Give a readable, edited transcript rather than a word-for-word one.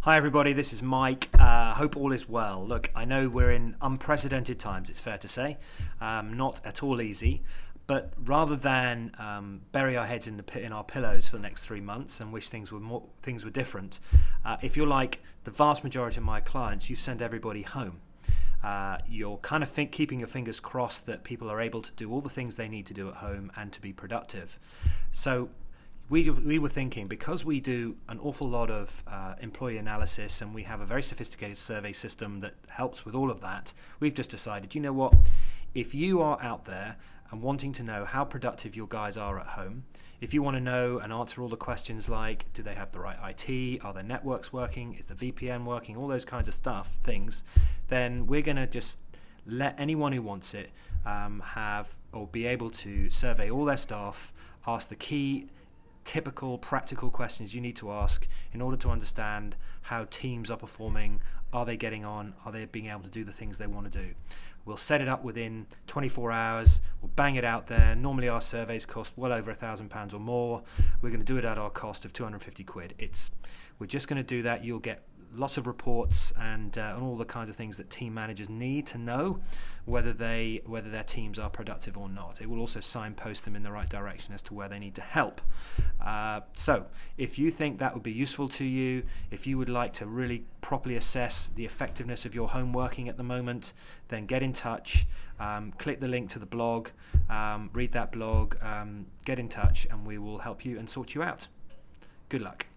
Hi everybody, this is Mike. Hope all is well. Look, I know we're in unprecedented times, it's fair to say. Not at all easy, but rather than bury our heads in our pillows for the next 3 months and wish things were different, if you're like the vast majority of my clients, you send everybody home. You're kind of keeping your fingers crossed that people are able to do all the things they need to do at home and to be productive. So we were thinking, because we do an awful lot of employee analysis and we have a very sophisticated survey system that helps with all of that, we've just decided, you know what, if you are out there and wanting to know how productive your guys are at home, if you want to know and answer all the questions like, do they have the right IT, are their networks working, is the VPN working, all those kinds of things, then we're going to just let anyone who wants it have or be able to survey all their staff, ask the key typical practical questions you need to ask in order to understand how teams are performing, are they getting on, are they being able to do the things they want to do. We'll set it up within 24 hours, we'll bang it out there. Normally our surveys cost well over £1,000 or more. We're going to do it at our cost of 250 quid. We're just going to do that. You'll get lots of reports and all the kinds of things that team managers need to know whether their teams are productive or not. It will also signpost them in the right direction as to where they need to help. So if you think that would be useful to you, if you would like to really properly assess the effectiveness of your home working at the moment, then get in touch, click the link to the blog, read that blog, get in touch, and we will help you and sort you out. Good luck.